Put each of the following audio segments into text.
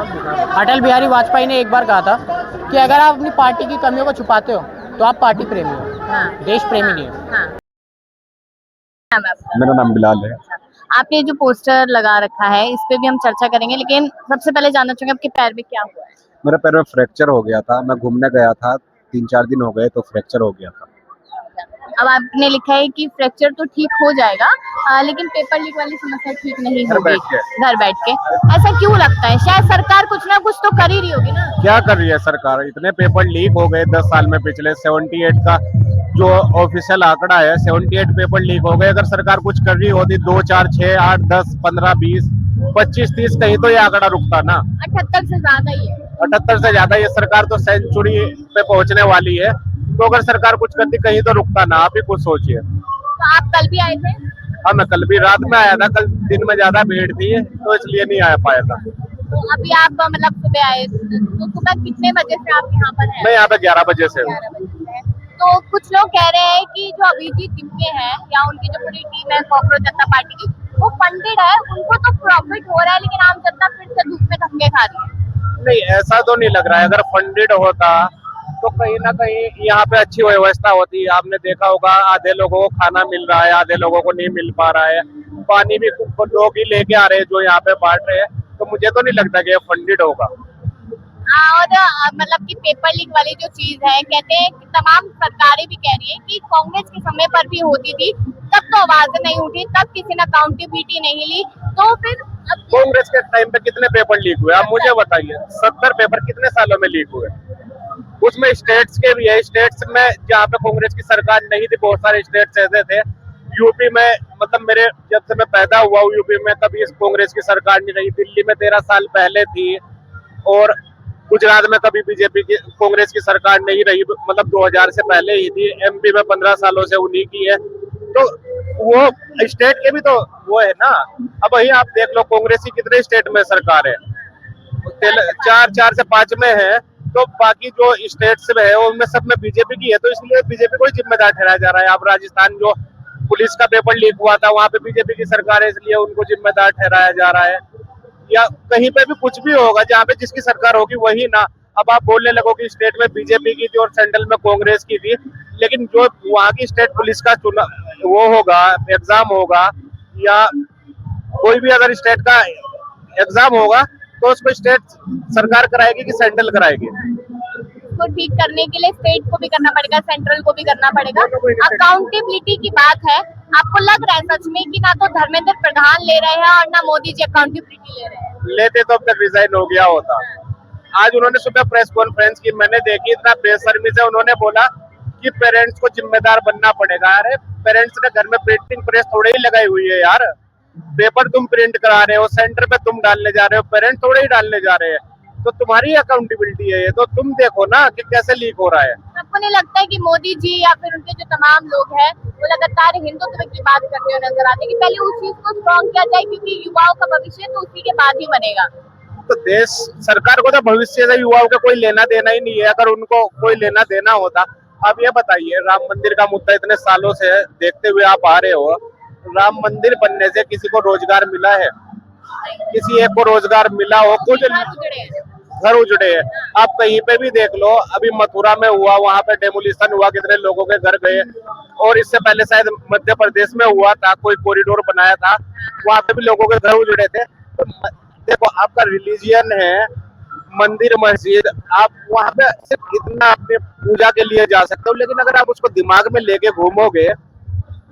अटल बिहारी वाजपेयी ने एक बार कहा था कि अगर आप अपनी पार्टी की कमियों को छुपाते हो तो आप पार्टी प्रेमी हो, हाँ, देश प्रेमी नहीं हो। हाँ। नाम है आपका? मेरा नाम बिलाल है। आपने जो पोस्टर लगा रखा है इस पे भी हम चर्चा करेंगे, लेकिन सबसे पहले जानना चाहूंगे आपके पैर में क्या हुआ है? मेरे पैर में फ्रैक्चर हो गया था। मैं घूमने गया था, 3-4 दिन हो गए तो फ्रैक्चर हो गया था। अब आपने लिखा है कि फ्रैक्चर तो ठीक हो जाएगा, लेकिन पेपर लीक वाली समस्या ठीक नहीं घर होगी बैठ के। घर बैठ के। ऐसा क्यों लगता है? शायद सरकार कुछ ना कुछ तो कर ही रही होगी ना। क्या कर रही है सरकार? इतने पेपर लीक हो गए 10 साल में। पिछले 78 का जो ऑफिशियल आंकड़ा है, 78 पेपर लीक हो गए। अगर सरकार कुछ कर रही होती 2, 4, 6, 8, 10, 15, 20, 25, 30 कहीं तो ये आंकड़ा रुकता ना। 78 से ज्यादा ही है। 78 से ज्यादा। ये सरकार तो सेंचुरी पे पहुंचने वाली है, तो अगर सरकार कुछ करती कहीं तो रुकता ना। आप ही कुछ सोचिए। तो आप कल भी आए थे? हाँ, मैं कल भी रात में आया था। कल दिन में ज्यादा भीड़ थी तो इसलिए नहीं आ पाया था। तो अभी आप मतलब सुबह आए, तो सुबह कितने बजे से आप यहाँ पर हैं? मैं यहाँ पे 11 बजे से हूँ। 11 बजे से हैं। तो कुछ लोग कह रहे हैं कि जो अभिजीत टिमके हैं या उनकी जो पूरी टीम है कॉकरोच जनता पार्टी की, वो फंडेड है, उनको तो प्रॉफिट हो रहा है, लेकिन आम जनता फिर से धूप में धक्के खा रही है। नहीं, ऐसा तो नहीं लग रहा है। अगर फंडेड होता तो कहीं ना कहीं यहाँ पे अच्छी व्यवस्था होती। आपने देखा होगा, आधे लोगों को खाना मिल रहा है, आधे लोगों को नहीं मिल पा रहा है। पानी भी लोग ही लेके आ रहे हैं जो यहाँ पे बांट रहे हैं। तो मुझे तो नहीं लगता कि ये फंडेड होगा। और मतलब कि पेपर लीक वाली जो चीज है, कहते हैं कि तमाम सरकारें भी कह रही है कि कांग्रेस के समय पर भी होती थी, तब तो आवाजें नहीं उठी, तब किसी ने अकाउंटेबिलिटी नहीं ली, तो फिर अब कांग्रेस के टाइम पे कितने पेपर लीक हुए आप मुझे बताइए। 70 पेपर कितने सालों में लीक हुए? उसमें स्टेट्स के भी है। स्टेट्स में जहाँ पे कांग्रेस की सरकार नहीं थी, बहुत सारे स्टेट्स ऐसे थे। यूपी में, मतलब मेरे जब से मैं पैदा हुआ हूँ यूपी में, कभी इस कांग्रेस की सरकार नहीं रही। दिल्ली में 13 साल पहले थी, और गुजरात में कभी बीजेपी की कांग्रेस की सरकार नहीं रही, मतलब 2000 से पहले ही थी। एमपी में 15 सालों से उन्हीं की है। तो वो स्टेट के भी तो वो है ना। अब वही आप देख लो, कांग्रेस की कितने स्टेट में सरकार है? 4 से 5 में है। तो बाकी जो स्टेट्स में है उनमें सब में बीजेपी की है, तो इसलिए बीजेपी को ही जिम्मेदार ठहराया जा रहा है। अब राजस्थान जो पुलिस का पेपर लीक हुआ था, वहां पे बीजेपी की सरकार है, इसलिए उनको जिम्मेदार ठहराया जा रहा है। या कहीं पे भी कुछ भी होगा जहाँ पे जिसकी सरकार होगी वही ना। अब आप बोलने लगो कि स्टेट में बीजेपी की थी और सेंट्रल में कांग्रेस की थी, लेकिन जो वहाँ की स्टेट पुलिस का चुनाव वो होगा, एग्जाम होगा, या कोई भी अगर स्टेट का एग्जाम होगा, तो उसको स्टेट सरकार कराएगी कि सेंट्रल कराएगी? को ठीक करने के लिए स्टेट को भी करना पड़ेगा, सेंट्रल को भी करना पड़ेगा। अकाउंटेबिलिटी की बात है, आपको लग रहा है सच में कि ना तो धर्मेंद्र प्रधान ले रहे हैं और ना मोदी जी अकाउंटेबिलिटी ले रहे हैं? लेते तो अब तक रिजाइन हो गया होता। आज उन्होंने सुबह प्रेस कॉन्फ्रेंस की, मैंने देखी, इतना बेशर्मी से उन्होंने बोला कि पेरेंट्स को जिम्मेदार बनना पड़ेगा। अरे पेरेंट्स ने घर में प्रिंटिंग प्रेस थोड़ी ही लगाई हुई है यार। पेपर तुम प्रिंट करा रहे हो, सेंटर पे तुम डालने जा रहे हो, पेरेंट्स थोड़े ही डालने जा रहे हैं। तो तुम्हारी अकाउंटेबिलिटी है ये, तो तुम देखो ना कि कैसे लीक हो रहा है। आपको नहीं लगता है कि मोदी जी या फिर उनके जो तमाम लोग हैं वो लगातार हिंदुत्व की बात करते हुए नजर आते हैं कि पहले उस चीज को स्ट्रॉन्ग किया जाए, क्योंकि युवाओं का भविष्य तो उसी के बाद ही बनेगा? तो देश सरकार को तो भविष्य से युवाओं का कोई लेना देना ही नहीं है। अगर उनको कोई लेना देना होता। आप ये बताइए, राम मंदिर का मुद्दा इतने सालों से देखते हुए आप आ रहे हो, राम मंदिर बनने से किसी को रोजगार मिला है? किसी एक को रोजगार मिला हो? कुछ घर उजड़े हैं। आप कहीं पे भी देख लो, अभी मथुरा में हुआ, वहां पे डेमोलिशन हुआ, कितने लोगों के घर गए। और इससे पहले शायद मध्य प्रदेश में हुआ था, कोई कॉरिडोर बनाया था, वहां पे भी लोगों के घर उजड़े थे। तो देखो, आपका रिलीजियन है, मंदिर मस्जिद, आप वहां पे सिर्फ इतना अपने पूजा के लिए जा सकते हो, लेकिन अगर आप उसको दिमाग में लेके घूमोगे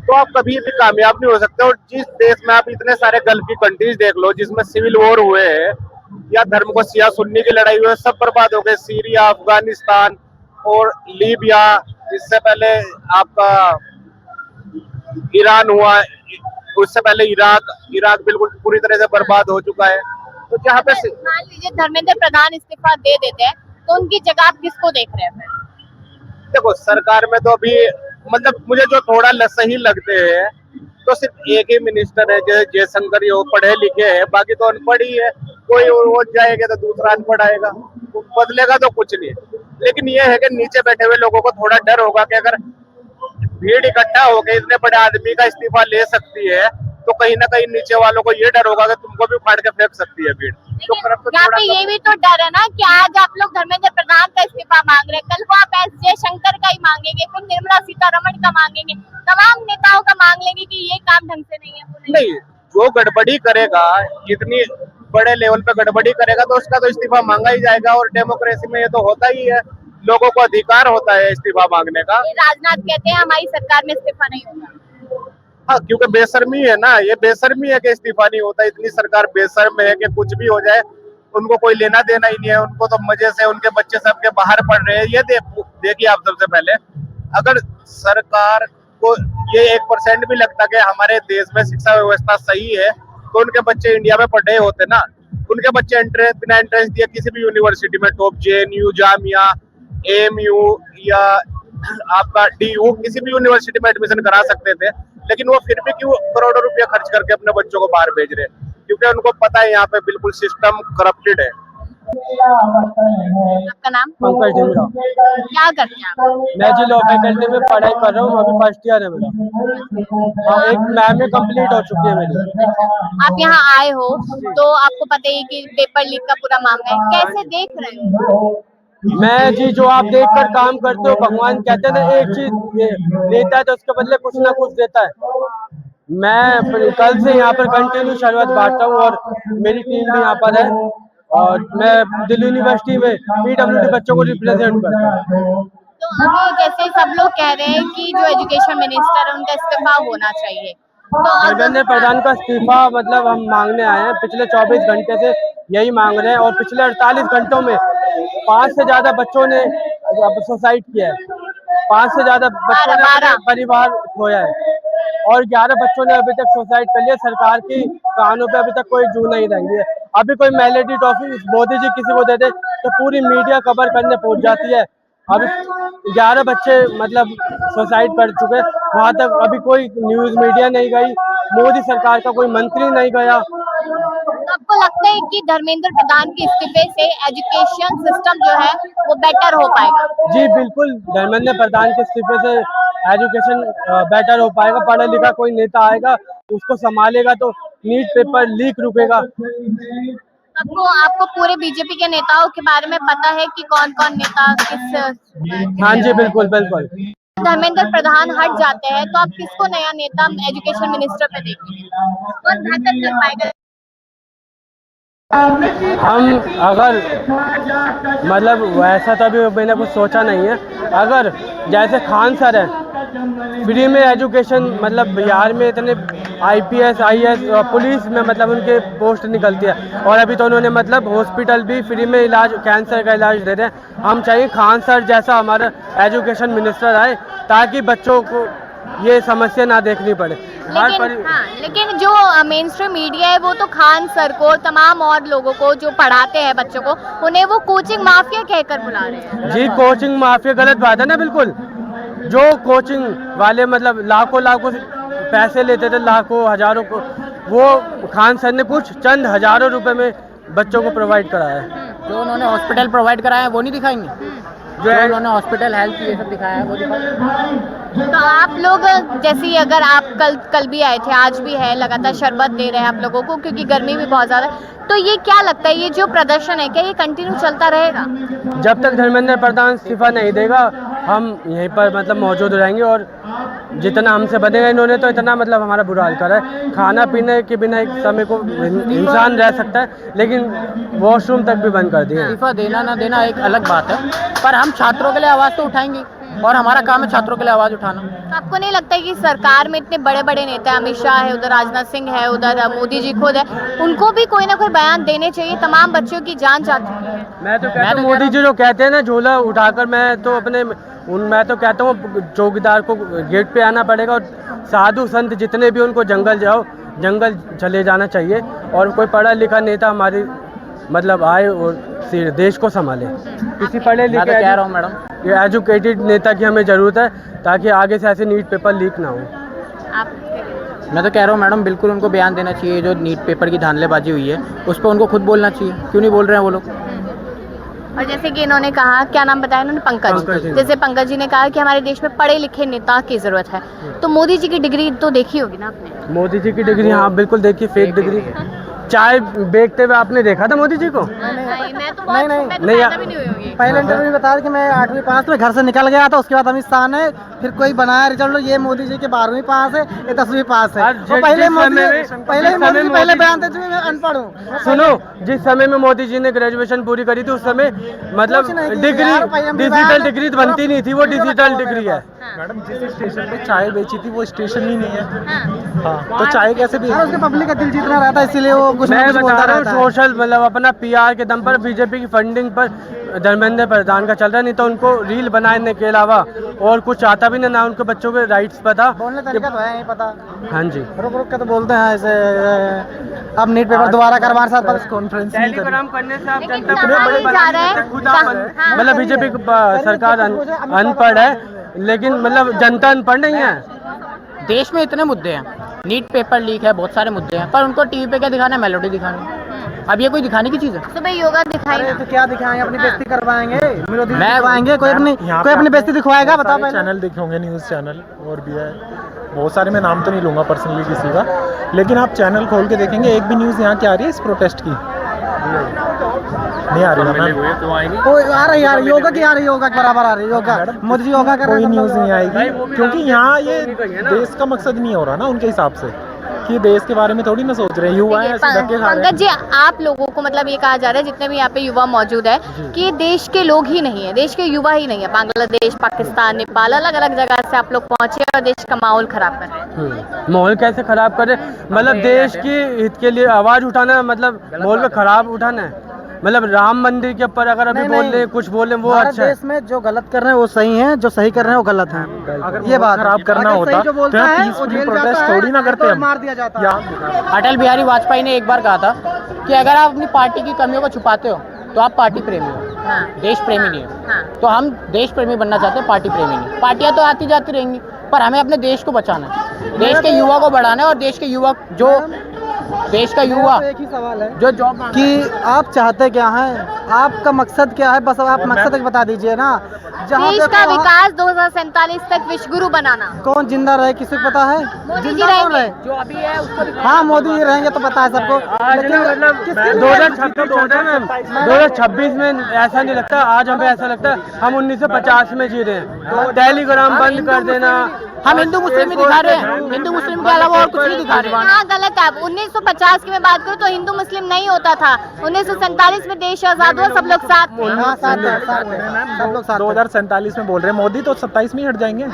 तो आप कभी भी कामयाब नहीं हो सकते। और जिस देश में आप इतने सारे गल्फ की कंट्रीज देख लो जिसमें सिविल वॉर हुए हैं, या धर्म को सिया सुन्नी की लड़ाई हुई है, सब बर्बाद हो गए। सीरिया, अफगानिस्तान और लीबिया, इससे पहले आपका ईरान हुआ, उससे पहले इराक बिल्कुल पूरी तरह से बर्बाद हो चुका है। तो जहाँ पे मान लीजिए धर्मेंद्र प्रधान इस्तीफा दे देते हैं, तो उनकी जगह आप किसको देख रहे हैं? देखो, सरकार में तो अभी मतलब मुझे जो थोड़ा सही लगते हैं, तो सिर्फ एक ही मिनिस्टर है, जैसे जयशंकर, ये पढ़े लिखे हैं, बाकी तो अनपढ़ ही है। कोई वो जाएगा तो दूसरा अनपढ़ आएगा, बदलेगा तो कुछ नहीं। लेकिन ये है कि नीचे बैठे हुए लोगों को थोड़ा डर होगा कि अगर भीड़ इकट्ठा होकर इतने बड़े आदमी का इस्तीफा ले सकती है, तो कहीं ना कहीं नीचे वालों को ये डर होगा कि तुमको भी उखाड़ के फेंक सकती है भीड़। तो यहाँ पे ये भी तो डर है ना कि आज आप लोग धर्मेंद्र प्रधान का इस्तीफा मांग रहे हैं, कल को आप एस जयशंकर का ही मांगेंगे, फिर निर्मला सीतारमण का मांगेंगे, तमाम नेताओं का मांग लेंगे कि ये काम ढंग से नहीं है। नहीं, जो गड़बड़ी करेगा, इतनी बड़े लेवल पे गड़बड़ी करेगा तो उसका तो इस्तीफा मांगा ही जाएगा। और डेमोक्रेसी में ये तो होता ही है, लोगों को अधिकार होता है इस्तीफा मांगने का। राजनाथ कहते हैं हमारी सरकार में इस्तीफा नहीं होगा। हाँ, क्योंकि बेशर्मी है ना, ये बेशर्मी है कि इस्तीफा नहीं होता। इतनी सरकार बेशर्म है कि कुछ भी हो जाए उनको कोई लेना देना ही नहीं है। उनको तो मजे से उनके बच्चे सबके बाहर पढ़ रहे हैं। ये देखिए आप, सबसे पहले अगर सरकार को ये 1% भी लगता कि हमारे देश में शिक्षा व्यवस्था सही है तो उनके बच्चे इंडिया में पढ़ रहे होते ना। उनके बच्चे बिना एंट्रेंस दिए किसी भी यूनिवर्सिटी में, टॉप JNU, जामिया, AMU या आपका DU, किसी भी यूनिवर्सिटी में एडमिशन करा सकते थे। लेकिन वो फिर भी क्यों करोड़ों रुपया खर्च करके अपने बच्चों को बाहर भेज रहे हैं? क्योंकि उनको पता है यहाँ पे बिल्कुल सिस्टम करप्टेड है। आपका नाम? पंकज ढिमरा। क्या करते हैं आप? मैं जी लॉ फैकल्टी में पढ़ाई कर रहा हूँ, अभी फर्स्ट ईयर है मेरा। हाँ, एक मैम में कंप्लीट हो चुकी है मेरी। आप यहाँ आए हो तो आपको पता ही कि पेपर लीक का पूरा मामला है, कैसे देख रहे हो? मैं जी, जो आप देखकर काम करते हो, भगवान कहते हैं ना, एक चीज देता है तो उसके बदले कुछ ना कुछ देता है। मैं कल से यहाँ पर कंटिन्यू शरबत बांटता हूँ और मेरी टीम भी यहाँ पर है और मैं दिल्ली यूनिवर्सिटी में PWD बच्चों को रिप्रेजेंट करता हूँ। तो अभी जैसे सब लोग कह रहे हैं कि जो एजुकेशन मिनिस्टर है उनका इस्तीफा होना चाहिए, तो धर्मेंद्र प्रधान का इस्तीफा मतलब हम मांगने आए हैं। पिछले 24 घंटे से यही मांग रहे हैं और पिछले 48 घंटों में 5 से ज्यादा बच्चों ने सुसाइड किया है। 5 से ज्यादा बच्चों ने अपना परिवार खोया है और 11 बच्चों ने अभी तक सुसाइड कर लिया। सरकार की कानों पे अभी तक कोई जू नहीं रंगी है। अभी कोई मेलेडी ट्रॉफी मोदी जी किसी को दे दे तो पूरी मीडिया कवर करने पहुंच जाती है। अभी 11 बच्चे मतलब सुसाइड कर चुके, वहां तक अभी कोई न्यूज मीडिया नहीं गई, मोदी सरकार का कोई मंत्री नहीं गया। आपको लगता है कि धर्मेंद्र प्रधान के इस्तीफे से एजुकेशन सिस्टम जो है वो बेटर हो पाएगा? जी बिल्कुल, धर्मेंद्र प्रधान के इस्तीफे से एजुकेशन बेटर हो पाएगा। पढ़ा लिखा कोई नेता आएगा, उसको संभालेगा तो नीट पेपर लीक रुकेगा। आपको पूरे बीजेपी के नेताओं के बारे में पता है कि कौन कौन नेता किस? हाँ जी, बिल्कुल बिल्कुल। धर्मेंद्र प्रधान हट जाते हैं तो आप किसको नया नेता एजुकेशन मिनिस्टर पे देखेंगे? कौन बेहतर कर पाएगा? हम अगर मतलब वैसा तो अभी मैंने कुछ सोचा नहीं है। अगर जैसे खान सर है, फ्री में एजुकेशन, मतलब बिहार में इतने IPS IAS पुलिस में मतलब उनके पोस्ट निकलती है और अभी तो उन्होंने मतलब हॉस्पिटल भी फ्री में इलाज, कैंसर का इलाज दे रहे हैं। हम चाहिए खान सर जैसा हमारा एजुकेशन मिनिस्टर आए ताकि बच्चों को ये समस्या ना देखनी पड़े। लेकिन जो मेन स्ट्रीम मीडिया है वो तो खान सर को, तमाम और लोगों को जो पढ़ाते हैं बच्चों को, उन्हें वो कोचिंग माफिया कहकर बुला रहे हैं। जी, कोचिंग माफिया गलत बात है ना। बिल्कुल, जो कोचिंग वाले मतलब लाखों पैसे लेते थे, लाखों हजारों को, वो खान सर ने कुछ चंद हजारों रुपए में बच्चों को प्रोवाइड कराया है। जो उन्होंने हॉस्पिटल प्रोवाइड कराया है वो नहीं दिखाएंगे? जो उन्होंने हॉस्पिटल हेल्थ ये सब दिखाया है वो दिखाएंगे। तो आप लोग जैसे अगर आप कल भी आए थे, आज भी है, लगातार शरबत दे रहे हैं आप लोगों को क्योंकि गर्मी भी बहुत ज़्यादा है, तो ये क्या लगता है, ये जो प्रदर्शन है क्या ये कंटिन्यू चलता रहेगा? जब तक धर्मेंद्र प्रधान इस्तीफा नहीं देगा हम यहीं पर मतलब मौजूद रहेंगे और जितना हमसे बनेगा। इन्होंने तो इतना मतलब हमारा बुरा हाल करा है। खाना पीने के बिना एक समय को इंसान रह सकता है, लेकिन वॉशरूम तक भी बंद कर दिया। इस्तीफा देना ना देना एक अलग बात है, पर हम छात्रों के लिए आवाज़ तो उठाएंगे और हमारा काम है छात्रों के लिए आवाज़ उठाना। तो आपको नहीं लगता है कि सरकार में इतने बड़े बड़े नेता, अमित शाह है, उधर राजनाथ सिंह है, उधर मोदी जी खुद है, उनको भी कोई ना कोई बयान देने चाहिए? तमाम बच्चों की जान जाती है। मैं तो कहता हूँ मोदी जी जो कहते हैं ना झोला उठाकर, मैं तो कहता हूँ चौकीदार को गेट पे आना पड़ेगा और साधु संत जितने भी उनको जंगल चले जाना चाहिए और कोई पढ़ा लिखा नेता हमारी मतलब आए और देश को संभाले। किसी पढ़े लिखे, मैं तो कह रहा हूँ मैडम, ये एजुकेटेड नेता की हमें ज़रूरत है ताकि आगे से ऐसे नीट पेपर लीक ना हो। मैं तो कह रहा हूँ मैडम, बिल्कुल उनको बयान देना चाहिए। जो नीट पेपर की धांधलेबाजी हुई है उस पर उनको खुद बोलना चाहिए। क्यों नहीं बोल रहे हैं वो लोग? और जैसे कि इन्होंने कहा, क्या नाम बताया इन्होंने, पंकज पंकज, जी। जैसे पंकज जी ने कहा कि हमारे देश में पढ़े लिखे नेता की जरूरत है, तो मोदी जी की डिग्री तो देखी होगी ना आपने? मोदी जी की डिग्री, हाँ बिल्कुल देखिए, फेक डिग्री। चाय बेचते हुए आपने देखा था मोदी जी को? नहीं, मैं तो नहीं, मैं तो नहीं, पैदा भी नहीं हुई होंगी। पहले इंटरव्यू में बताया कि मैं 8वीं पास में घर से निकल गया था, उसके बाद अमित शाह ने फिर कोई बनाया रिजल्ट, ये मोदी जी के 12वीं पास है, ये 10वीं पास है। और और पहले मोदी जी पहले बयान देते थे मैं अनपढ़ हूँ। सुनो, जिस समय में मोदी जी ने ग्रेजुएशन पूरी करी थी उस समय मतलब कुछ नहीं थी डिग्री, यार, पहले डिजिटल डिग्री बनती नहीं थी, वो डिजिटल डिग्री है। मैडम जिस स्टेशन पे चाय बेची थी वो स्टेशन ही नहीं है। हाँ। हाँ, तो चाय कैसे बेची? और उसके पब्लिक का दिल जीतना रहता है, इसीलिए वो कुछ ना मैं कुछ बता बोलता रहा हूँ, रहता है। सोशल मतलब अपना पीआर के दम पर बीजेपी की फंडिंग पर धर्मेंद्र प्रधान का चल रहा है, नहीं तो उनको रील बनाने के अलावा और कुछ आता भी नहीं, ना उनको बच्चों के राइट्स पता। बोलने तरीका तो है नहीं पता, हाँ जी, रुक रुक के तो बोलते हैं ऐसे। अब नीट पेपर दोबारा करवाने साथ बस कॉन्फ्रेंस नहीं करी। टेलीग्राम करने से आप लेकिन जनता कहा को नहीं जा रहा है, खुद आप हाँ। मतलब बीजेपी सरकार अनपढ़ है, लेकिन मतलब जनता अनपढ़ नहीं है। देश में इतने मुद्दे हैं, नीट पेपर लीक है, बहुत सारे मुद्दे हैं, पर उनको टीवी पे क्या दिखाना है, मेलोडी दिखानी है। अब ये कोई दिखाने की चीज है? सुबह योगा दिखाई अरे ना। तो क्या दिखाएंगे, अपनी बेइज्जती करवाएंगे, विरोधी मैं- दिखवाएंगे, कोई अपनी यहाँ कोई पे अपनी बेइज्जती दिखवाएगा, बहुत बताओ सारे पहले। चैनल देखे होंगे, न्यूज़ चैनल और भी है बहुत सारे, मैं नाम तो नहीं लूँगा पर्सनली किसी का, लेकिन आप चैनल खोल के देखेंगे एक भी न्यूज़ यहाँ की आ रही है इस प्रोटेस्ट की? नहीं आ रही ना मैम? ओ, आ रही यार, योगा की आ रही, योगा के बराबर आ रही, योगा मोदी जी योगा कर रहे कोई हैं, न्यूज़ नहीं आएगी, क्योंकि यहाँ ये देश का मकसद नहीं हो रहा ना उनके हिसाब से, कि देश के बारे में थोड़ी ना सोच रहे हैं, युवा हैं ऐसे धक्के खा रहे पंकज जी, आप लोगों को मतलब ये कहा जा रहा है, जितने भी यहाँ पे युवा मौजूद है, कि ये देश के लोग ही नहीं है, देश के युवा ही नहीं है, बांग्लादेश, पाकिस्तान, नेपाल, अलग अलग जगह से आप लोग पहुंचे और देश का माहौल खराब कर रहे हैं। माहौल कैसे खराब करे, मतलब देश की हित के लिए आवाज उठाना है, मतलब माहौल को खराब उठाना है। मतलब राम मंदिर के ऊपर अगर अभी नहीं, बोल नहीं। रहे कुछ बोल रहे वो भारत अच्छा है। देश में जो गलत कर रहे हैं वो सही है, जो सही कर रहे हैं वो गलत है। अगर ये बात खराब करना अगर होता सही जो तो बोलता यहाँ है वो पीसफुली जेल प्रोटेस्ट जाता है, थोड़ी ना करते तो हम। मार दिया जाता है। यहाँ अटल बिहारी वाजपेयी ने एक बार कहा था कि अगर आप अपनी पार्टी की कमियों को छुपाते हो तो आप पार्टी प्रेमी हो, हाँ। देश प्रेमी नहीं हो। हाँ। तो हम देश प्रेमी बनना चाहते हैं, पार्टी प्रेमी नहीं। पार्टियां तो आती जाती रहेंगी, पर हमें अपने देश को बचाना है, देश के युवा को बढ़ाना है, और देश के युवा जो देश का युवा एक ही सवाल है जो जॉब कि आप चाहते क्या हैं, आपका मकसद क्या है, बस आप मकसद एक बता दीजिए ना। जहाँ देश पे का वहाँ- विकास 2047 तक विश्व गुरु बनाना। कौन जिंदा रहे किसी को पता है? मोदी जी जिंदा कौन रहेंगे। रहे? जो अभी है उसको हाँ मोदी जी रहेंगे तो पता है सबको। आज ना मतलब 2026 में ऐसा नहीं लगता, आज हमें ऐसा लगता है हम 1950 में जी रहे हैं। टेलीग्राम बंद कर देना, हम हिंदू मुस्लिम ही दिखा रहे हैं, हिंदू मुस्लिम के अलावा और कुछ नहीं दिखा रहे हैं। हाँ, गलत है। आप 1950 की मैं बात करूँ तो हिंदू मुस्लिम नहीं होता था। 1947 में देश आजाद हुआ, सब लोग साथ थे। हाँ, साथ है, सब लोग साथ हैं। 2047 में बोल रहे हैं, मोदी तो 27 में ही हट जाएंगे।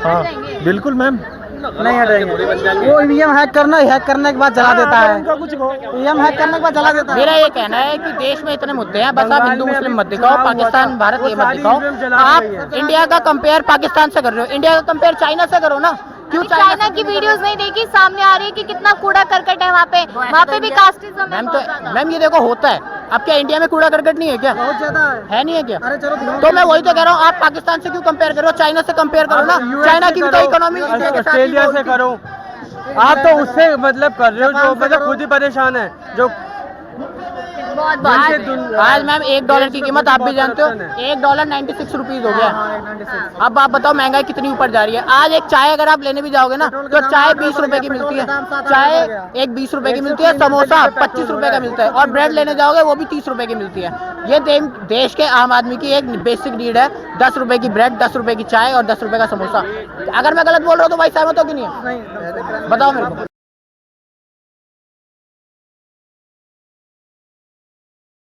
हाँ बिल्कुल मैम, नहीं हटेंगे। वो ईवीएम हैक करने के बाद जला देता है। ईवीएम हैक करने के बाद जला देता है। मेरा ये कहना है कि देश में इतने मुद्दे हैं, बस आप हिंदू मुस्लिम मत दिखाओ, पाकिस्तान भारत ये मत दिखाओ। आप इंडिया का कंपेयर पाकिस्तान से कर रहे हो, इंडिया का कंपेयर चाइना से करो ना। क्यों चाइना की वीडियोस नहीं देखी, सामने आ रही है कि कितना कूड़ा करकट है वहाँ पे भी कास्टिज्म है मैम? बहुत ज्यादा। तो मैम ये देखो होता है, अब क्या इंडिया में कूड़ा करकट नहीं है क्या? बहुत ज्यादा है नहीं है क्या? अरे चलो दिखाओ। तो मैं वही तो कह रहा हूँ, आप पाकिस्तान से क्यों कंपेयर करो, चाइना से कंपेयर करो ना। चाइना की भी तो इकोनॉमी ऑस्ट्रेलिया से करो। आप तो उससे मतलब कर रहे हो जो मतलब खुद ही परेशान है, जो बहुत बहुत आज मैम $1 की कीमत आप भी जानते हो, $1 96 रुपीज हो गया। अब आप बताओ महंगाई कितनी ऊपर जा रही है। आज एक चाय अगर आप लेने भी जाओगे ना तो चाय 20 रुपए की मिलती है, चाय एक 20 रुपए की मिलती है, समोसा 25 रुपए का मिलता है, और ब्रेड लेने जाओगे वो भी 30 रुपए की मिलती है। ये देश के आम आदमी की एक बेसिक नीड है, 10 रुपए की ब्रेड, 10 रुपए की चाय और 10 रुपए का समोसा। अगर मैं गलत बोल रहा हूँ तो भाई सहमत हो कि नहीं है? बताओ मेरे को।